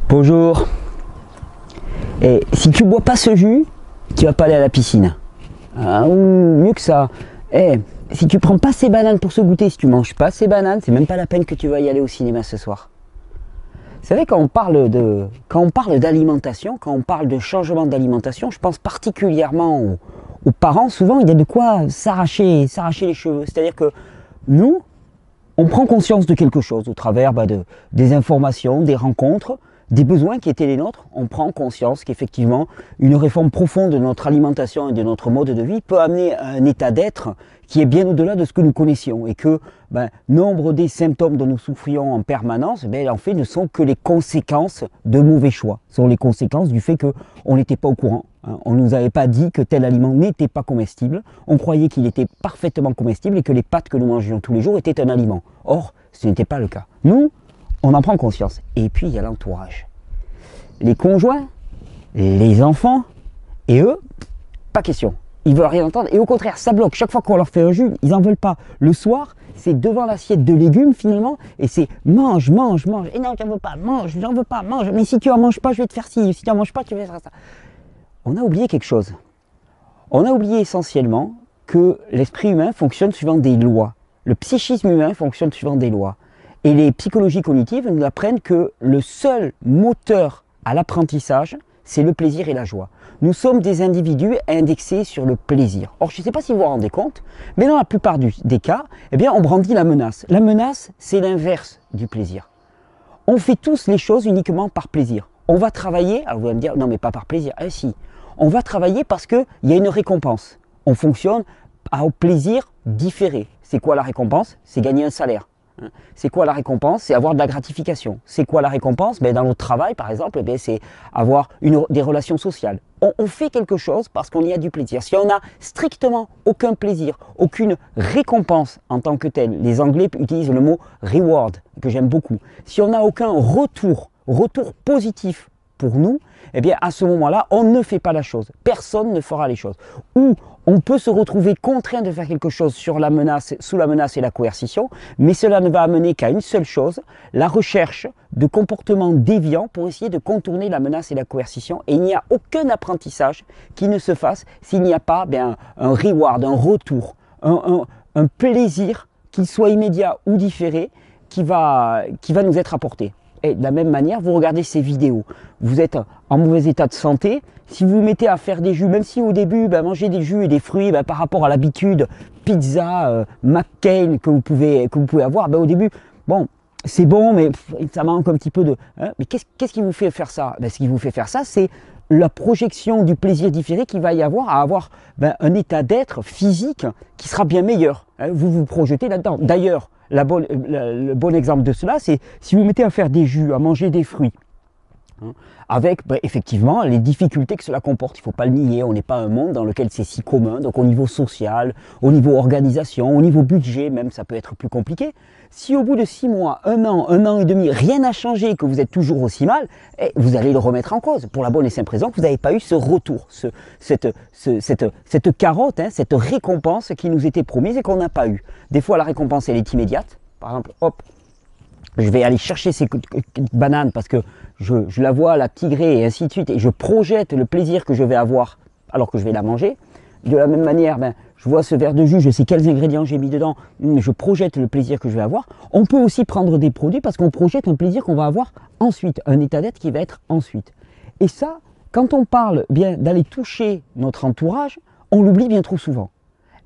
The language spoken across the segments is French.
Bonjour. Et si tu bois pas ce jus, tu vas pas aller à la piscine. Ou mieux que ça. Si tu prends pas ces bananes pour ce goûter, si tu manges pas ces bananes, c'est même pas la peine que tu vas y aller au cinéma ce soir. Vous savez, quand on parle d'alimentation, quand on parle de changement d'alimentation, je pense particulièrement aux parents. Souvent, il y a de quoi s'arracher les cheveux. C'est-à-dire que nous, on prend conscience de quelque chose au travers des informations, des rencontres, des besoins qui étaient les nôtres. On prend conscience qu'effectivement, une réforme profonde de notre alimentation et de notre mode de vie peut amener à un état d'être qui est bien au-delà de ce que nous connaissions et que nombre des symptômes dont nous souffrions en permanence, en fait, ne sont que les conséquences de mauvais choix. Ce sont les conséquences du fait qu'on n'était pas au courant. On ne nous avait pas dit que tel aliment n'était pas comestible. On croyait qu'il était parfaitement comestible et que les pâtes que nous mangions tous les jours étaient un aliment. Or, ce n'était pas le cas. Nous, on en prend conscience. Et puis, il y a l'entourage. Les conjoints, les enfants, et eux, pas question. Ils veulent rien entendre. Et au contraire, ça bloque. Chaque fois qu'on leur fait un jus, ils n'en veulent pas. Le soir, c'est devant l'assiette de légumes finalement, et c'est mange, mange, mange. Et non, j'en veux pas, mange, j'en veux pas, mange. Mais si tu en manges pas, je vais te faire ci. Si tu en manges pas, tu vas faire ça. On a oublié quelque chose. On a oublié essentiellement que l'esprit humain fonctionne suivant des lois. Le psychisme humain fonctionne suivant des lois. Et les psychologies cognitives nous apprennent que le seul moteur à l'apprentissage, c'est le plaisir et la joie. Nous sommes des individus indexés sur le plaisir. Or, je ne sais pas si vous vous rendez compte, mais dans la plupart des cas, on brandit la menace. La menace, c'est l'inverse du plaisir. On fait tous les choses uniquement par plaisir. On va travailler, alors vous allez me dire, non mais pas par plaisir, si. On va travailler parce qu'il y a une récompense. On fonctionne au plaisir différé. C'est quoi la récompense? C'est gagner un salaire. C'est quoi la récompense? C'est avoir de la gratification. C'est quoi la récompense? Dans notre travail, par exemple, c'est avoir des relations sociales. On fait quelque chose parce qu'on y a du plaisir. Si on n'a strictement aucun plaisir, aucune récompense en tant que telle, les Anglais utilisent le mot reward, que j'aime beaucoup. Si on n'a aucun retour positif pour nous, à ce moment-là, on ne fait pas la chose. Personne ne fera les choses. Ou on peut se retrouver contraint de faire quelque chose sous la menace et la coercition, mais cela ne va amener qu'à une seule chose, la recherche de comportements déviants pour essayer de contourner la menace et la coercition. Et il n'y a aucun apprentissage qui ne se fasse s'il n'y a pas un reward, un retour, un plaisir, qu'il soit immédiat ou différé, qui va nous être apporté. Et de la même manière, vous regardez ces vidéos, vous êtes en mauvais état de santé, si vous vous mettez à faire des jus, même si au début, manger des jus et des fruits, par rapport à l'habitude, pizza, McCain que vous pouvez avoir, au début, c'est bon, mais ça manque un petit peu de... Mais qu'est-ce qui vous fait faire ça? Ce qui vous fait faire ça, c'est la projection du plaisir différé qu'il va y avoir à avoir un état d'être physique qui sera bien meilleur. Vous vous projetez là-dedans. D'ailleurs, le bon exemple de cela, c'est si vous mettez à faire des jus, à manger des fruits, avec effectivement les difficultés que cela comporte, il ne faut pas le nier, on n'est pas un monde dans lequel c'est si commun, donc au niveau social, au niveau organisation, au niveau budget même, ça peut être plus compliqué. Si au bout de 6 mois, un an et demi, rien n'a changé, que vous êtes toujours aussi mal, vous allez le remettre en cause, pour la bonne et simple raison que vous n'avez pas eu ce retour, cette carotte, cette récompense qui nous était promise et qu'on n'a pas eu. Des fois la récompense elle est immédiate, par exemple, hop, je vais aller chercher ces bananes parce que je la vois, la tigrée et ainsi de suite, et je projette le plaisir que je vais avoir alors que je vais la manger. De la même manière, je vois ce verre de jus, je sais quels ingrédients j'ai mis dedans, je projette le plaisir que je vais avoir. On peut aussi prendre des produits parce qu'on projette un plaisir qu'on va avoir ensuite, un état d'être qui va être ensuite. Et ça, quand on parle d'aller toucher notre entourage, on l'oublie bien trop souvent.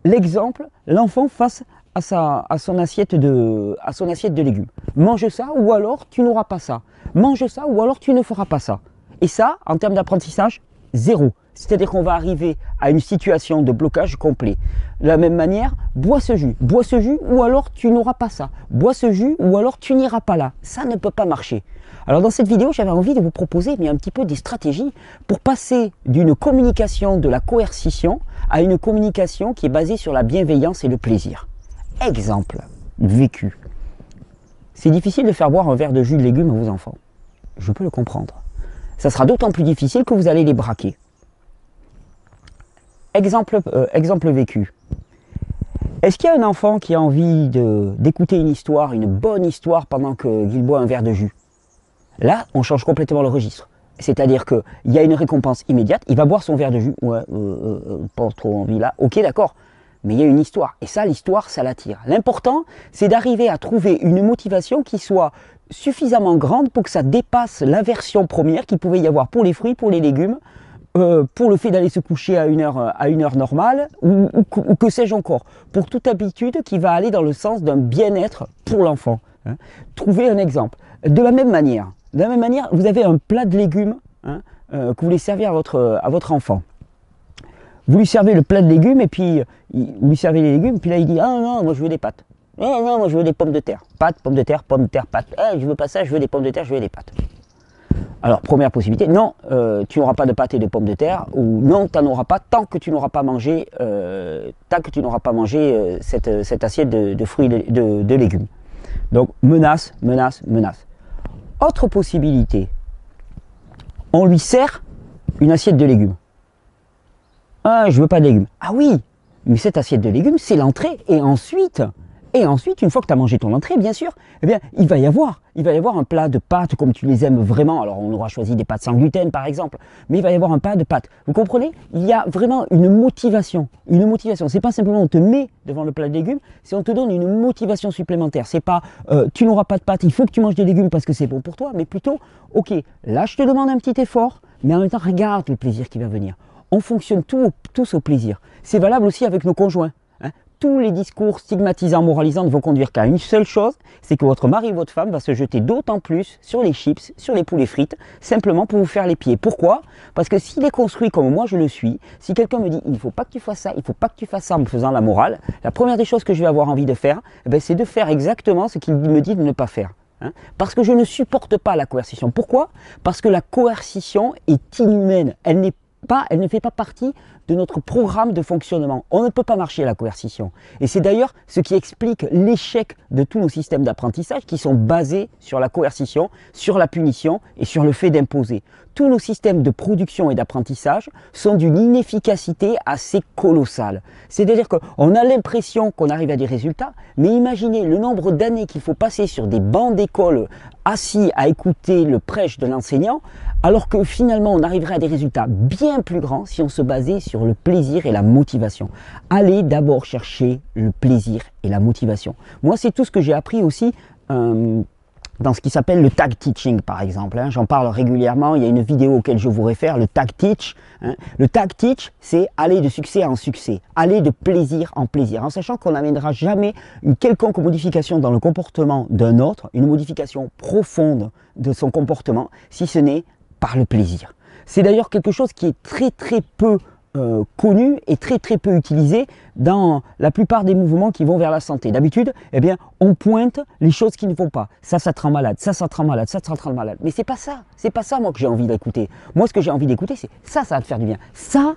L'exemple, l'enfant face à son assiette de légumes. Mange ça ou alors tu n'auras pas ça. Mange ça ou alors tu ne feras pas ça. Et ça, en termes d'apprentissage, zéro. C'est-à-dire qu'on va arriver à une situation de blocage complet. De la même manière, bois ce jus ou alors tu n'auras pas ça. Bois ce jus ou alors tu n'iras pas là. Ça ne peut pas marcher. Alors dans cette vidéo, j'avais envie de vous proposer un petit peu des stratégies pour passer d'une communication de la coercition à une communication qui est basée sur la bienveillance et le plaisir. Exemple vécu. C'est difficile de faire boire un verre de jus de légumes à vos enfants. Je peux le comprendre. Ça sera d'autant plus difficile que vous allez les braquer. Exemple vécu. Est-ce qu'il y a un enfant qui a envie d'écouter une histoire, une bonne histoire pendant qu'il boit un verre de jus? Là, on change complètement le registre. C'est-à-dire qu'il y a une récompense immédiate, il va boire son verre de jus, ouais, pas trop envie là, ok d'accord, mais il y a une histoire, et ça l'histoire ça l'attire. L'important c'est d'arriver à trouver une motivation qui soit suffisamment grande pour que ça dépasse l'aversion première qu'il pouvait y avoir pour les fruits, pour les légumes, pour le fait d'aller se coucher à une heure normale, ou que sais-je encore, pour toute habitude qui va aller dans le sens d'un bien-être pour l'enfant. Hein. Trouvez un exemple. De la même manière, vous avez un plat de légumes que vous voulez servir à votre enfant. Vous lui servez le plat de légumes et puis vous lui servez les légumes, puis là il dit ah non, moi je veux des pâtes. Ah non, moi je veux des pommes de terre. Pâtes, pommes de terre, pâtes. Ah, je veux pas ça, je veux des pommes de terre, je veux des pâtes. Alors première possibilité, non, tu n'auras pas de pâtes et de pommes de terre, ou non, tu n'en auras pas tant que tu n'auras pas mangé, cette assiette de fruits de légumes. Donc menace, menace, menace. Autre possibilité, on lui sert une assiette de légumes. Ah, je veux pas de légumes. Ah oui, mais cette assiette de légumes, c'est l'entrée. Et ensuite, une fois que tu as mangé ton entrée, bien sûr, eh bien, il va y avoir un plat de pâtes comme tu les aimes vraiment. Alors, on aura choisi des pâtes sans gluten, par exemple. Mais il va y avoir un plat de pâtes. Vous comprenez? Il y a vraiment une motivation. Une motivation. C'est pas simplement on te met devant le plat de légumes, c'est on te donne une motivation supplémentaire. C'est pas tu n'auras pas de pâtes, il faut que tu manges des légumes parce que c'est bon pour toi. Mais plutôt, ok, là, je te demande un petit effort, mais en même temps, regarde le plaisir qui va venir. On fonctionne tous au plaisir. C'est valable aussi avec nos conjoints. Hein. Tous les discours stigmatisants, moralisants ne vont conduire qu'à une seule chose, c'est que votre mari ou votre femme va se jeter d'autant plus sur les chips, sur les poulets frites, simplement pour vous faire les pieds. Pourquoi? Parce que s'il est construit comme moi je le suis, si quelqu'un me dit il ne faut pas que tu fasses ça, il ne faut pas que tu fasses ça en me faisant la morale, la première des choses que je vais avoir envie de faire, c'est de faire exactement ce qu'il me dit de ne pas faire. Parce que je ne supporte pas la coercition. Pourquoi? Parce que la coercition est inhumaine. Elle ne fait pas partie de notre programme de fonctionnement. On ne peut pas marcher à la coercition. Et c'est d'ailleurs ce qui explique l'échec de tous nos systèmes d'apprentissage qui sont basés sur la coercition, sur la punition et sur le fait d'imposer. Tous nos systèmes de production et d'apprentissage sont d'une inefficacité assez colossale. C'est-à-dire qu'on a l'impression qu'on arrive à des résultats, mais imaginez le nombre d'années qu'il faut passer sur des bancs d'école assis à écouter le prêche de l'enseignant, alors que finalement on arriverait à des résultats bien plus grands si on se basait sur le plaisir et la motivation. Allez d'abord chercher le plaisir et la motivation. Moi, c'est tout ce que j'ai appris aussi dans ce qui s'appelle le tag teaching, par exemple. J'en parle régulièrement, il y a une vidéo auquel je vous réfère, le tag teach. Le tag teach, c'est aller de succès en succès, aller de plaisir en plaisir, en sachant qu'on n'amènera jamais une quelconque modification dans le comportement d'un autre, une modification profonde de son comportement, si ce n'est par le plaisir. C'est d'ailleurs quelque chose qui est très très peu connu et très très peu utilisé dans la plupart des mouvements qui vont vers la santé. D'habitude, eh bien, on pointe les choses qui ne vont pas. Ça te rend malade, ça te rend malade, ça te rend malade. Mais c'est pas ça moi que j'ai envie d'écouter. Moi, ce que j'ai envie d'écouter, c'est ça va te faire du bien. Ça,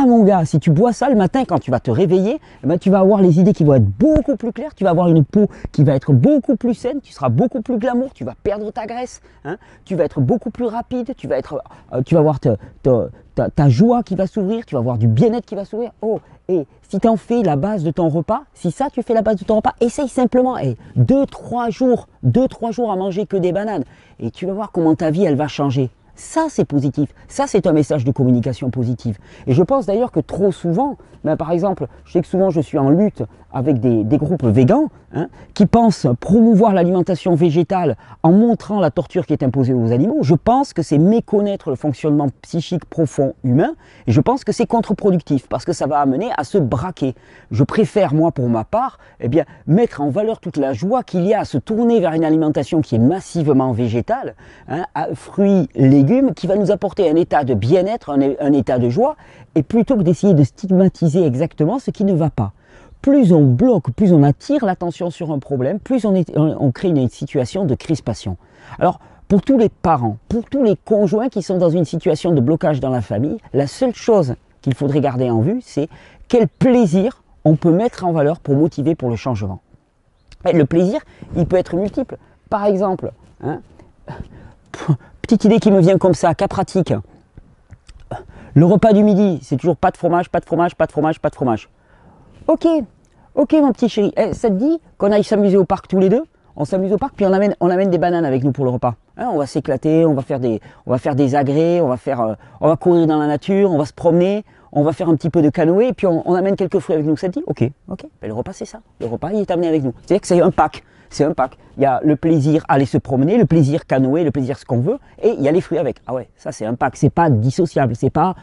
mon gars, si tu bois ça le matin quand tu vas te réveiller, eh bien, tu vas avoir les idées qui vont être beaucoup plus claires, tu vas avoir une peau qui va être beaucoup plus saine, tu seras beaucoup plus glamour, tu vas perdre ta graisse, tu vas être beaucoup plus rapide, tu vas avoir ta joie qui va s'ouvrir, tu vas avoir du bien-être qui va s'ouvrir. Oh, et si tu en fais la base de ton repas, si ça tu fais la base de ton repas, essaye simplement 2-3 jours à manger que des bananes et tu vas voir comment ta vie elle va changer. Ça, c'est positif. Ça, c'est un message de communication positive. Et je pense d'ailleurs que trop souvent, par exemple, je sais que souvent je suis en lutte avec des groupes végans qui pensent promouvoir l'alimentation végétale en montrant la torture qui est imposée aux animaux. Je pense que c'est méconnaître le fonctionnement psychique profond humain et je pense que c'est contre-productif parce que ça va amener à se braquer. Je préfère, moi, pour ma part, mettre en valeur toute la joie qu'il y a à se tourner vers une alimentation qui est massivement végétale, fruits, légumes, qui va nous apporter un état de bien-être, un état de joie, et plutôt que d'essayer de stigmatiser exactement ce qui ne va pas. Plus on bloque, plus on attire l'attention sur un problème, plus on crée une situation de crispation. Alors, pour tous les parents, pour tous les conjoints qui sont dans une situation de blocage dans la famille, la seule chose qu'il faudrait garder en vue, c'est quel plaisir on peut mettre en valeur pour motiver pour le changement. Et le plaisir, il peut être multiple. Par exemple, petite idée qui me vient comme ça, cas pratique. Le repas du midi, c'est toujours pas de fromage, pas de fromage, pas de fromage, pas de fromage. Ok mon petit chéri, ça te dit qu'on aille s'amuser au parc tous les deux? on s'amuse au parc, puis on amène des bananes avec nous pour le repas. Hein, on va s'éclater, on va faire des agrès, on va courir dans la nature, on va se promener, on va faire un petit peu de canoë, et puis on amène quelques fruits avec nous. Ça te dit? Ok, ok. Ben, le repas c'est ça. Le repas il est amené avec nous. C'est-à-dire que c'est un pack. C'est un pack. Il y a le plaisir aller se promener, le plaisir canoë, le plaisir ce qu'on veut, et il y a les fruits avec. Ah ouais, ça c'est un pack. C'est pas dissociable. C'est pas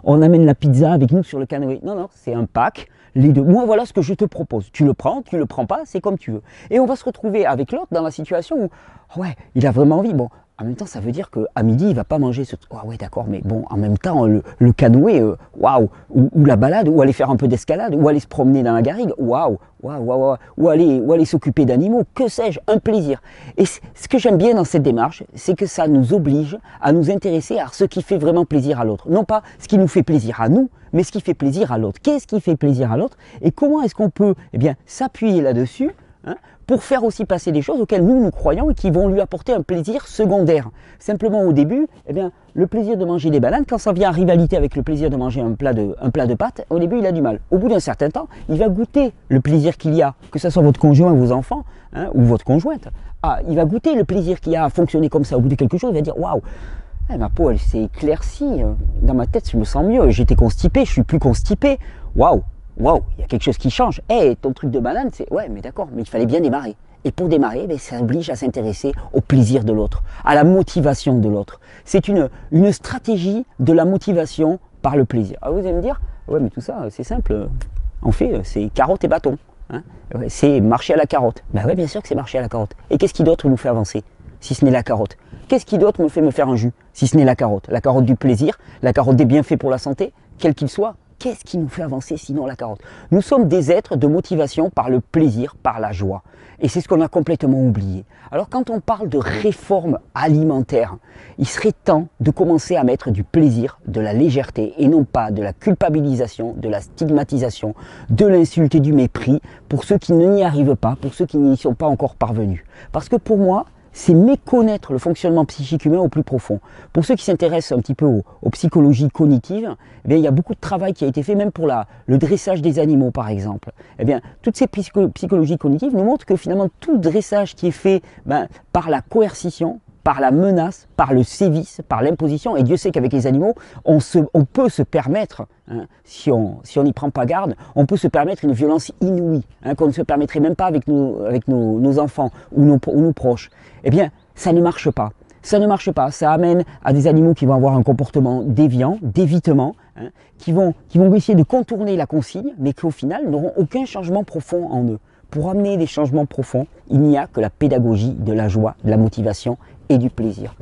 on amène la pizza avec nous sur le canoë. Non, non, c'est un pack. Les deux. Moi, voilà ce que je te propose. Tu le prends pas, c'est comme tu veux. Et on va se retrouver avec l'autre dans la situation où, ouais, il a vraiment envie. Bon, en même temps, ça veut dire qu'à midi, il va pas manger ce. Ah ouais, d'accord, mais bon, en même temps, le canoë, waouh, ou la balade, ou aller faire un peu d'escalade, ou aller se promener dans la garrigue, waouh, waouh, waouh, ou aller s'occuper d'animaux, que sais-je, un plaisir. Et ce que j'aime bien dans cette démarche, c'est que ça nous oblige à nous intéresser à ce qui fait vraiment plaisir à l'autre. Non pas ce qui nous fait plaisir à nous, mais ce qui fait plaisir à l'autre. Qu'est-ce qui fait plaisir à l'autre? Et comment est-ce qu'on peut, eh bien, s'appuyer là-dessus, hein, pour faire aussi passer des choses auxquelles nous croyons et qui vont lui apporter un plaisir secondaire. Simplement au début, eh bien, le plaisir de manger des bananes, quand ça vient en rivalité avec le plaisir de manger un plat de pâtes, au début il a du mal. Au bout d'un certain temps, il va goûter le plaisir qu'il y a, que ce soit votre conjoint ou vos enfants, hein, ou votre conjointe. Ah, il va goûter le plaisir qu'il y a à fonctionner comme ça au bout de quelque chose, il va dire waouh, ma peau elle s'est éclaircie, dans ma tête je me sens mieux, j'étais constipé, je suis plus constipé, waouh. Waouh, il y a quelque chose qui change. Eh, ton truc de banane, c'est... Ouais, mais d'accord, mais il fallait bien démarrer. Et pour démarrer, ben, ça oblige à s'intéresser au plaisir de l'autre, à la motivation de l'autre. C'est une stratégie de la motivation par le plaisir. Alors vous allez me dire, ouais, mais tout ça, c'est simple. En fait, c'est carotte et bâton. Hein, ouais, c'est marcher à la carotte. Ben ouais, bien sûr que c'est marcher à la carotte. Et qu'est-ce qui d'autre nous fait avancer, si ce n'est la carotte? Qu'est-ce qui d'autre me fait me faire un jus, si ce n'est la carotte? La carotte du plaisir, la carotte des bienfaits pour la santé, quel qu'il soit. Qu'est-ce qui nous fait avancer sinon la carotte? Nous sommes des êtres de motivation par le plaisir, par la joie. Et c'est ce qu'on a complètement oublié. Alors quand on parle de réforme alimentaire, il serait temps de commencer à mettre du plaisir, de la légèreté et non pas de la culpabilisation, de la stigmatisation, de l'insulte et du mépris pour ceux qui n'y arrivent pas, pour ceux qui n'y sont pas encore parvenus. Parce que pour moi, c'est méconnaître le fonctionnement psychique humain au plus profond. Pour ceux qui s'intéressent un petit peu aux psychologies cognitives, eh bien, il y a beaucoup de travail qui a été fait, même pour le dressage des animaux, par exemple. Eh bien, toutes ces psychologies cognitives nous montrent que finalement, tout dressage qui est fait par la coercition, par la menace, par le sévice, par l'imposition, et Dieu sait qu'avec les animaux, on peut se permettre, hein, si on n'y prend pas garde, on peut se permettre une violence inouïe, hein, qu'on ne se permettrait même pas avec nos enfants ou nos proches. Eh bien, ça ne marche pas. Ça ne marche pas. Ça amène à des animaux qui vont avoir un comportement déviant, d'évitement, hein, qui vont essayer de contourner la consigne, mais qui au final n'auront aucun changement profond en eux. Pour amener des changements profonds, il n'y a que la pédagogie de la joie, de la motivation et du plaisir.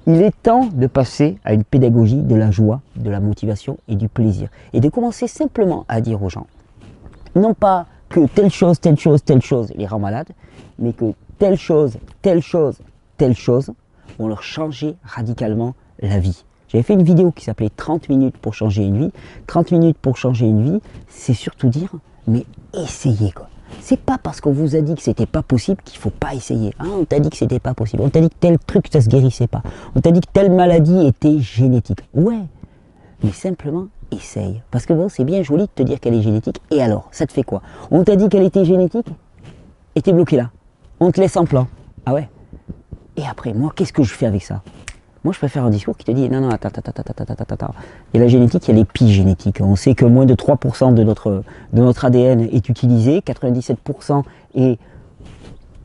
Il est temps de passer à une pédagogie de la joie, de la motivation et du plaisir. Et de commencer simplement à dire aux gens, non pas que telle chose, telle chose, telle chose les rend malades, mais que telle chose, telle chose, telle chose vont leur changer radicalement la vie. J'avais fait une vidéo qui s'appelait 30 minutes pour changer une vie. 30 minutes pour changer une vie, c'est surtout dire, mais essayez quoi. C'est pas parce qu'on vous a dit que c'était pas possible qu'il faut pas essayer. Hein, on t'a dit que c'était pas possible. On t'a dit que tel truc ça se guérissait pas. On t'a dit que telle maladie était génétique. Ouais, mais simplement essaye. Parce que bon, c'est bien joli de te dire qu'elle est génétique. Et alors, ça te fait quoi? On t'a dit qu'elle était génétique et t'es bloqué là. On te laisse en plan. Ah ouais. Et après, moi, qu'est-ce que je fais avec ça? Moi, je préfère un discours qui te dit non, non, attends. Et la génétique, il y a l'épigénétique. On sait que moins de 3% de notre ADN est utilisé, 97% est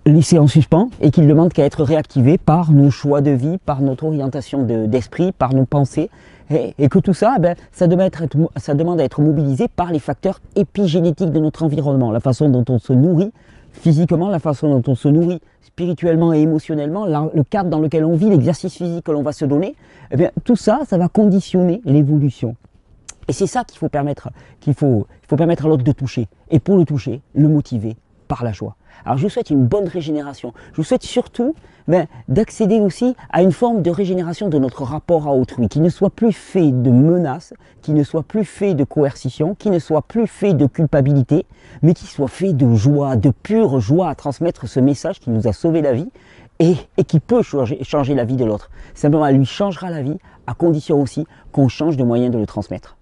laissé en suspens et qu'il ne demande qu'à être réactivé par nos choix de vie, par notre orientation d'esprit, par nos pensées. Et que tout ça, ça demande à être mobilisé par les facteurs épigénétiques de notre environnement, la façon dont on se nourrit physiquement, la façon dont on se nourrit spirituellement et émotionnellement, le cadre dans lequel on vit, l'exercice physique que l'on va se donner, eh bien, tout ça, ça va conditionner l'évolution. Et c'est ça qu'il faut permettre à l'autre de toucher. Et pour le toucher, le motiver par la joie. Alors je vous souhaite une bonne régénération. Je vous souhaite surtout d'accéder aussi à une forme de régénération de notre rapport à autrui, qui ne soit plus fait de menaces, qui ne soit plus fait de coercition, qui ne soit plus fait de culpabilité, mais qui soit fait de joie, de pure joie à transmettre ce message qui nous a sauvé la vie et qui peut changer la vie de l'autre. Simplement, elle lui changera la vie à condition aussi qu'on change de moyen de le transmettre.